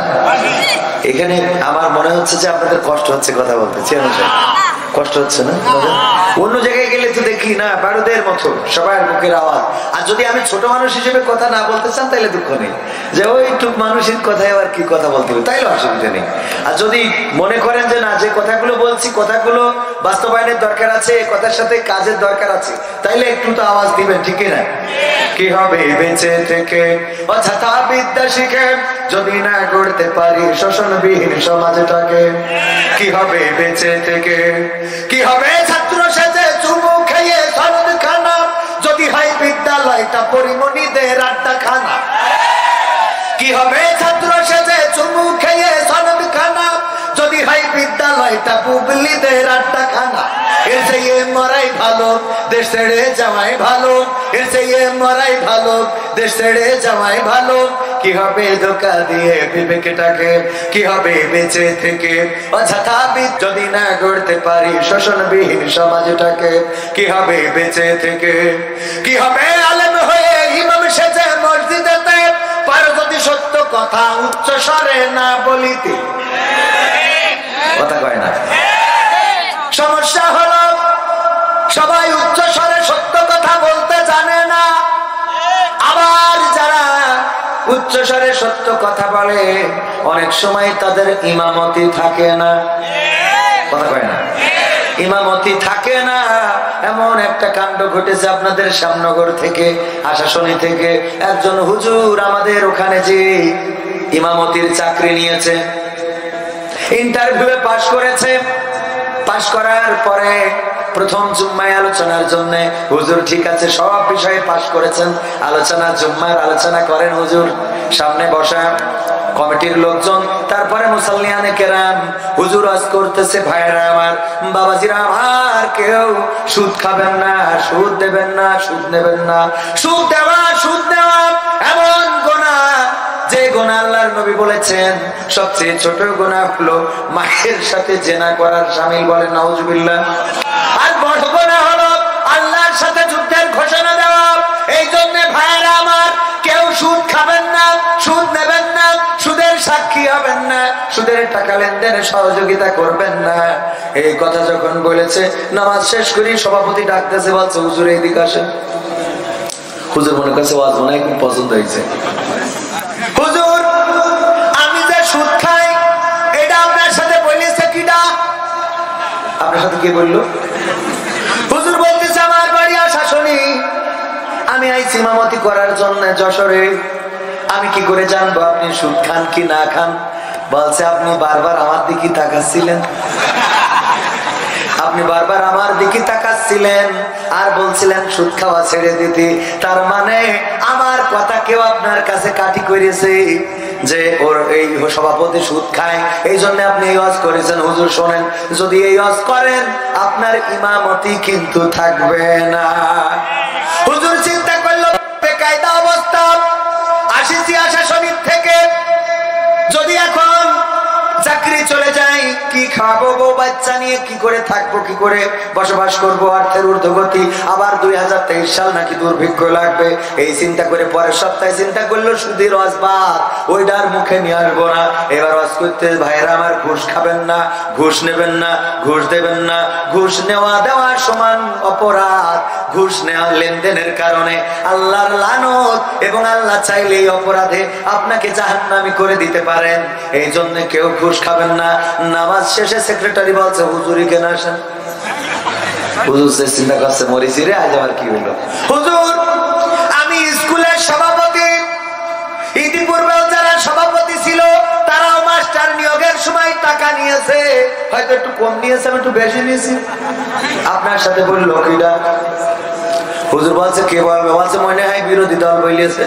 এখানে আমার মনে হচ্ছে যে আপনাদের কষ্ট হচ্ছে কথা বলতে, কষ্ট হচ্ছে না? অন্য জায়গায় গেলে তো দেখি না বারুদের মতো সবার মুখের আওয়াজ। আর যদি আমি ছোট মানুষ হিসেবে কথা না বলতে চান তাহলে দুঃখ নেই, যে ওই টুক মানুষের কথায় আবার কি কথা বলতে হবে, তাইলে অসুবিধা নেই। আর যদি মনে করেন যে না, যে কথাগুলো বলছি কথাগুলো বাস্তবায়নের দরকার আছে, কথার সাথে কাজের দরকার আছে, তাইলে একটু তো আওয়াজ দিবেন, ঠিক না? কি হবে বেঁচে থেকে অযথা বিদ্যা শিখে যদি না করতে পারি শোষণবিহীন সমাজটাকে? কি হবে বেঁচে থেকে, কি হবে ছাত্র সেজে চুমু খেয়ে সনদ খানা যদি হয় বিদ্যালয়টা পরিমণিদের আড্ডা খানা? কি হবে ছাত্র সেজে চুমু খেয়ে সনদ খানা যদি হয় বিদ্যালয়টা বুবলিদের আড্ডা খানা? এর চেয়ে মরাই ভালো দেশ ছেড়ে যাওয়াই ভালো, এর চেয়ে মরাই ভালো দেশ ছেড়ে যাওয়াই ভালো। কি হবে ধোকা দিয়ে বিবেকটাকে, কি হবে বেঁচে থেকে অযথা যদি না গড়তে পারি শোষণবিহীন সমাজটাকে? কি হবে বেঁচে থেকে, কি হবে আলেম হয়ে ইমাম সেজে মসজিদেতে পারো যদি সত্য কথা উচ্চ স্বরে না বলিতে? কথা কয় না? সমস্যা হলো সবাই উচ্চ স্বরে সত্য কথা বলতে জানে না, আবার যারা উচ্চ স্বরে সত্য কথা বলে অনেক সময় তাদের ইমামতি থাকে না। কথা কয় না? ইমামতি থাকে না। এমন একটা কাণ্ড ঘটেছে আপনাদের শ্যামনগর থেকে, আশাশনী থেকে একজন হুজুর আমাদের ওখানে যে ইমামতির চাকরি নিয়েছে, ইন্টারভিউয়ে পাশ করেছে। পাশ করার পরে প্রথম জুম্মায় আলোচনার জন্য হুজুর ঠিক আছে সব বিষয়ে পাশ করেছেন, আলোচনা জুম্মার আলোচনা করেন হুজুর, সামনে বসা কমিটির লোকজন, তারপরে মুসাল্লিয়ানে কেরাম, হুজুর ওয়াজ করতেছে। ভাইরা আমার, বাবাজিরা আমার, কেউ সুদ খাবেন না, সুদ দেবেন না, সুদ নেবেন না। সুদ দেওয়া, সুদ দেওয়া এমন গুনাহ যে গুনাহ আল্লাহর নবী বলেছেন সবচেয়ে ছোট গুনাহ হলো মায়ের সাথে জিনা করার শামিল, বলেন নাউজুবিল্লাহ। আর বড় গুনাহ হলো আল্লাহর সাথে যুদ্ধের ঘোষণা দেওয়া। এই জন্য ভাইরা আমার, কেউ সুদ খাবেন না, সুদ নেবেন না, সুদের সাক্ষী হবেন না, সুদের টাকা লেনদেনে সহযোগিতা করবেন না। এই কথা যখন বলেছে, নামাজ শেষ করি সভাপতি ডাকতেছে, বলছে হুজুর এইদিকে আসেন। হুজুর মনে করছে ওয়াজ মনে হয় খুব পছন্দ হয়েছে। হুজুর, আমি যে সুদ খাই এটা আপনার সাথে বলেছে কিডা? আপনার সাথে কে বললো? হুজুর বলতেছে আমার বাড়ি আশাশনী, আমি আইছি ইমামতি করার জন্য যশোরে, আমি কি করে জানবো আপনি সুদ খান কি না খান? বলছে আপনি বারবার আমার দিকে তাকাচ্ছিলেন, আপনি বারবার আমার দিকে তাকাচ্ছিলেন আর বলছিলেন সুদ খাওয়া ছেড়ে দিতে। তার মানে আমার কথা কেউ আপনার কাছে কাটি করেছে যে ওর এই সভাপতি সুদ খায়, এই জন্য আপনি এই ওয়াজ করেছেন। হুজুর শোনেন, যদি এই ওয়াজ করেন আপনার ইমামতি কিন্তু থাকবে না। হুজুর চিন্তা করলো বেকায়দা অবস্থা, আসিছি আশাশনী থেকে, যদি এখন চাকরি চলে যায় কি খাবো, বউ বাচ্চা নিয়ে কি করে থাকবো, কি করে বসবাস করবো, অর্থের ঊর্ধ্বগতি, আবার 2023 সাল নাকি দুর্ভিক্ষ লাগবে। এই চিন্তা করে পরের সপ্তাহে চিন্তা করলো সুদের ওয়াজবাদ ওইটার মুখে নিয়ে আসবো না। এবার ওয়াজ করতে, ভাইরা আমার, ঘুষ খাবেন না, ঘুষ নেবেন না, ঘুষ দেবেন না। ঘুষ নেওয়া দেওয়ার সমান অপরাধ। ঘুষ নেওয়া লেনদেনের কারণে আল্লাহর লানত, এবং আল্লাহ চাইলে এই অপরাধে আপনাকে জাহান্নামী করে দিতে পারেন। এই জন্য কেউ ঘুষ খাবেন না। নামাজ শেষে সেক্রেটারি বলছে হুজুরি কেন আসেন? হুজুর চিন্তা করছে মরিছি রে, আজ আবার কি হলো? হুজুর, আমি স্কুলের সভাপতি, ইতিপূর্বেও যারা সভাপতি ছিল তারাও মাস্টার নিয়োগের সময় টাকা নিয়েছে, হয়তো একটু কম নিয়েছে, আমি একটু বেশি নিয়েছি। আপনার সাথে বললো কিডা? হুজুর বলছে কে বলবে? বলছে মনে হয় বিরোধী দল বলিয়েছে,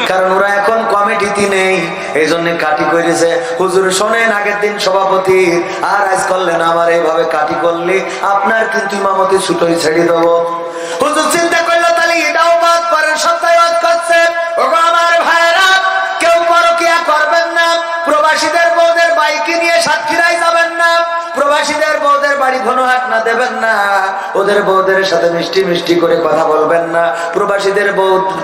কারণ ওরা এখন কমিটিতে নেই, এই জন্য কাটি করেছে। হুজুর শোনেন, আগের দিন সভাপতি আর আজ করলেন আমার এইভাবে কাটি করলে আপনার কিন্তু ইমামতি ছুটোই ছেড়ে দেবো। হুজুর চিন্তা করলো তাহলে বাড়ি ঘন হাত না দেবেন না, ওদের বউদের সাথে মিষ্টি মিষ্টি করে কথা বলবেন না। প্রবাসীদের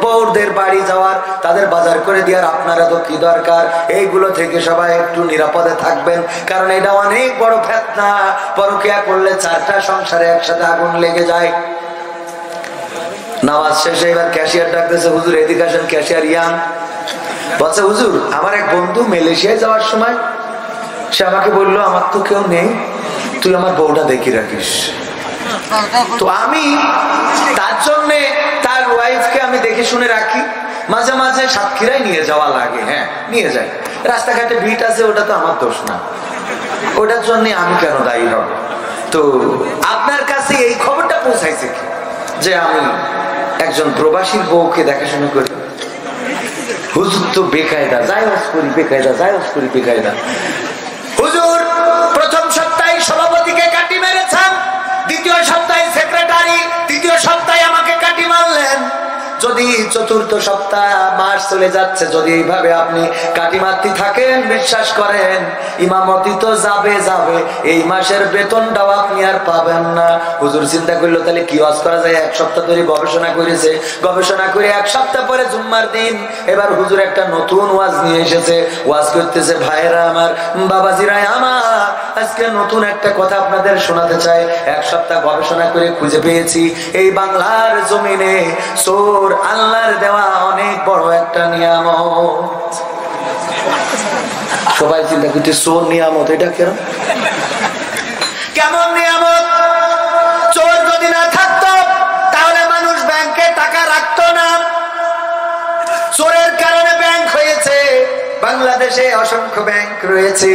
বউদের বাড়ি যাওয়ার, তাদের বাজার করে দেওয়ার আপনারা তো কি দরকার? এইগুলো থেকে সবাই একটু নিরাপদে থাকবেন, কারণ এটা অনেক বড় ফিতনা। পরকিয়া করলে 4টা সংসারে একসাথে আগুন লেগে যায়। নামাজ শেষে এবার ক্যাশিয়ার ডাকতেছে, হুজুর এদিকে আসেন। ক্যাশিয়ার ইয়াং বলছে, হুজুর আমার এক বন্ধু মালয়েশিয়ায় যাওয়ার সময় সে আমাকে বললো আমার তো কেউ নেই, তুই আমার বউটা দেখি রাখিস। তো আমি তার জন্য তার ওয়াইফকে আমি দেখে শুনে রাখি, মাঝে মাঝে সাতক্ষীরায় নিয়ে যাওয়া লাগে। হ্যাঁ নিয়ে যাই, রাস্তাঘাটে ভিড় আছে, ওটা তো আমার দোষ না, ওটার জন্য আমি কেন দায়ী হব? তো আপনার কাছে এই খবরটা পৌঁছাইছে কি যে আমি একজন প্রবাসীর বউকে দেখাশোনা করি? হুজুর তো বেকায়দা, জায়েজ করি বেকায়দা, জায়েজ করি বেকায়দা। হুজুর প্রথম সপ্তাহে সভাপতিকে কাটি মেরেছেন, দ্বিতীয় সপ্তাহে সেক্রেটারি, তৃতীয় সপ্তাহে আমাকে কাটি মারলেন। যদি চতুর্থ সপ্তাহ মাস চলে যাচ্ছে, যদি এইভাবে আপনি কাটি মারতে থাকেন, বিশ্বাস করেন ইমামতি তো যাবে যাবে, এই মাসের বেতনটাও আপনি আর পাবেন না। হুজুর চিন্তা করলো তাহলে কি ওয়াজ করা যায়? 1 সপ্তাহ ধরে গবেষণা করেছে, গবেষণা করে 1 সপ্তাহ পরে জুম্মার দিন এবার হুজুর একটা নতুন ওয়াজ নিয়ে এসেছে। ওয়াজ করতেছে, ভাইরা আমার, বাবাজিরা আমার, আজকে নতুন একটা কথা আপনাদের শোনাতে চাই। 1 সপ্তাহ গবেষণা করে খুঁজে পেয়েছি, এই বাংলার জমিনে চোর আল্লাহর দেওয়া অনেক বড় একটা নিয়ামত। সবাই চিন্তা করছে চোর নিয়ামত, এটা কেন? কেমন নিয়ামত? চোর যদি না থাকতো তাহলে মানুষ ব্যাংকে টাকা রাখতো না। চোরের কারণে ব্যাংক হয়েছে। বাংলাদেশে অসংখ্য ব্যাংক রয়েছে,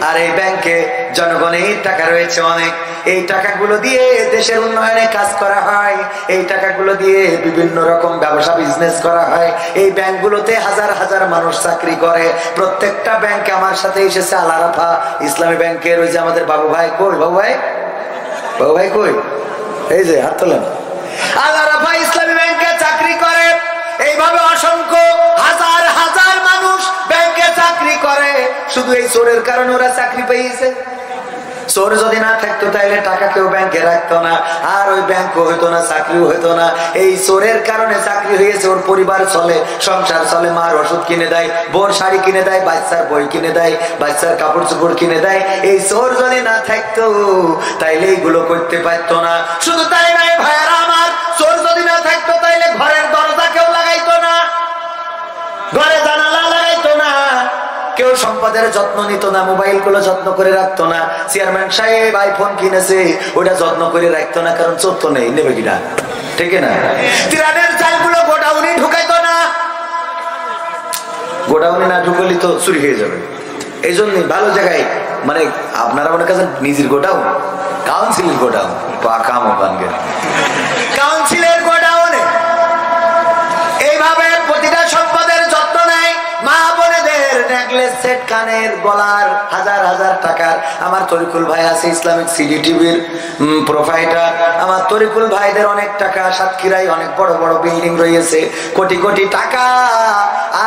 আর এই ব্যাংকে জনগণের টাকা রয়েছে অনেক। এই টাকাগুলো দিয়ে দেশের উন্নয়নে কাজ করা হয়, এই টাকাগুলো দিয়ে বিভিন্ন রকম ব্যবসা বিজনেস করা হয়। এই ব্যাংকগুলোতে হাজার হাজার মানুষ চাকরি করে। প্রত্যেকটা ব্যাংকে আমার সাথে এসেছে আল আরাফা ইসলামী ব্যাংকের ওই যে আমাদের বাবু ভাই। কই বাবু ভাই? বাবু ভাই কই? এই যে হাত তোলেন। আল আরাফা ইসলামী ব্যাংকে চাকরি করে। এইভাবে অসংখ্য হাজার হাজার মানুষ ব্যাংকে চাকরি করে। শুধু এই চোরের কারণে ওরা চাকরি পেয়েছে। চোর যদি না থাকতো তাইলে টাকা কেউ ব্যাংকে রাখতো না, আর ওই ব্যাংকও হইতো না, চাকরিও হইতো না। এই চোরের কারণে চাকরি হয়েছে, ওর পরিবার চলে, সংসার চলে, মার ওষুধ কিনে দেয়, বোর শাড়ি কিনে দেয়, বাচ্চার বই কিনে দেয়, বাচ্চার কাপড় চোপড় কিনে দেয়। এই চোর যদি না থাকতো তাইলে এইগুলো করতে পারতো না। শুধু তাই নাই ভাইয়ারা আমার, চোর যদি না থাকতো তাইলে ঘরের দরজা কেউ লাগাইতো না, ঘরে জানালা লাগাইতো না, কেউ সম্পদের যত্ন নিত না, মোবাইল গুলো যত্ন করে রাখতো না। চেয়ারম্যান সাহেব আইফোন কিনেছে, ওটা যত্ন করে রাখতো না, কারণ চোর তো নেই, নেবে কিনা? ঠিক না? তিরানের চালগুলো গোডাউনে ঢুকাইতো না, গোডাউনে না ঢুকলে তো চুরি হয়ে যাবে। এই জন্যই ভালো জায়গায়, মানে আপনারা মনে করেন নিজের গোডাউন, কাউন্সিলের গোডাউন, কাউন্সিলের গোডাউনে এইভাবে প্রতিটা সম্পদের যত্ন নেয়। মা বোনেদের নেকলেস সেট, কানের গলার হাজার হাজার টাকার। আমার তরিকুল ভাই আছে ইসলামিক সিডি টিভির প্রোভাইডার। আমার তরিকুল ভাইদের অনেক টাকা, সাতক্ষীরায় অনেক বড় বড় বিল্ডিং রয়েছে, কোটি কোটি টাকা।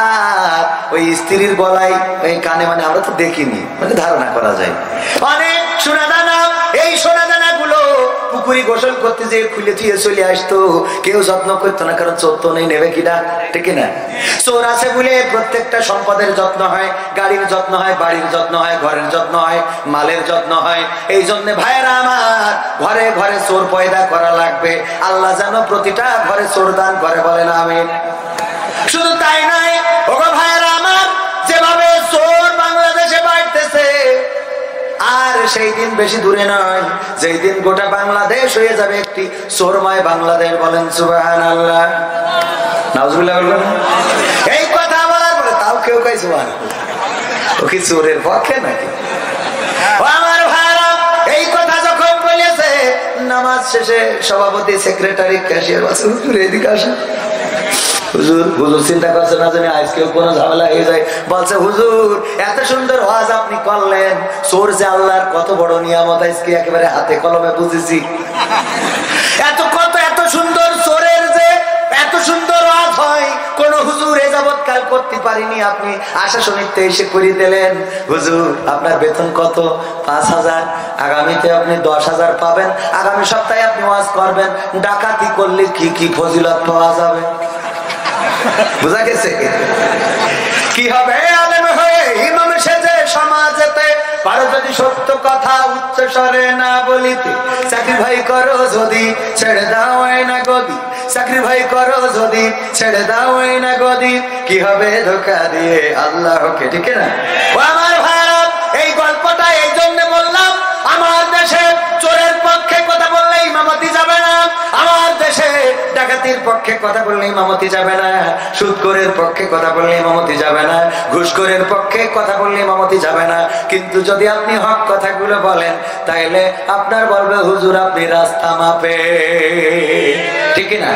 আর ওই স্ত্রীর গলায় ওই কানে, মানে আমরা তো দেখিনি, মানে ধারণা করা যায় অনেক সোনাদানা। এই সোনাদানা গুলো পুকুরি গোসল করতে যে খুলে থুয়ে চলে আসতো, কেউ যত্ন করতো না, কারণ চোর তো নেই, নেবে কিনা? ঠিক না? চোর আছে বলে প্রত্যেকটা সম্পদের যত্ন হয়, গাড়ির যত্ন হয়, বাড়ির যত্ন হয়, ঘরের যত্ন হয়, মালের যত্ন হয়। এই জন্য ভাইয়েরা আমার, ঘরে ঘরে চোর পয়দা করা লাগবে। আল্লাহ যেন প্রতিটা ঘরে চোর দান করে, বলেন আমিন। শুধু তাই নয় ওগো ভাইয়েরা আমার, যেভাবে চোর বাংলাদেশে বাড়তেছে, আর সেই দিন বেশি দূরে নয় যেই দিন গোটা বাংলাদেশ হয়ে যাবে একটি চোরময় বাংলাদেশ। বলেন সুবহানাল্লাহ, নাউজুবিল্লাহ বলবেন। এই কথা বলার পরে তাও কেউ কয় সুবহানাল্লাহ, ও কি চোরের পক্ষে নাকি? আমার ভাইরা, এই কথা যখন বলেছে, নামাজ শেষে সভাপতি, সেক্রেটারি, ক্যাশিয়ার বলছে, হুজুর এদিকে আসেন। হুজুর হুজুর চিন্তা করছে না জানি আজকেও কোনো ঝামেলা হয়ে যায়। বলছে, হুজুর এত সুন্দর ওয়াজ আপনি করলেন, চোর যে আল্লাহর কত বড় নিয়ামত আজকে একেবারে হাতে কলমে বুঝেছি। এত সুন্দর চোরের যে এত সুন্দর ওয়াজ হয়, কোন হুজুর এ যাবৎকাল করতে পারিনি, আপনি আশাশনিতে এসে করে দিলেন। হুজুর আপনার বেতন কত? 5,000। আগামীতে আপনি 10,000 পাবেন। আগামী সপ্তাহে আপনি ওয়াজ করবেন। ডাকাতি করলে কি কি ফজিলত পাওয়া যাবে? বুঝা গেছে? কি হবে আলেম হয়ে ইমাম সেজে সমাজেতে, পারো যদি সত্য কথা উচ্চ স্বরে না বলিতে। চাকরি ভাই করো যদি ছেড়ে দাও না গদি, চাকরি ভাই করো যদি ছেড়ে দাও না গদি। কি হবে ধোকা দিয়ে আল্লাহকে, ঠিক না? ও আমার ভারত, এই গল্পটা এই জন্য বললাম, আমার দেশে চোরের পক্ষে কথা বললে ইমামতি যাবে না, আমার দেশে ডাকাতির পক্ষে কথা বললে ইমামতি যাবে না, সুদখোরের পক্ষে কথা বললে ইমামতি যাবে না, ঘুষখোরের পক্ষে কথা বললে ইমামতি যাবে না। কিন্তু যদি আপনি হক কথাগুলো বলেন, তাইলে আপনার বলবে হুজুর আপনি রাস্তা মাপে, ঠিক না?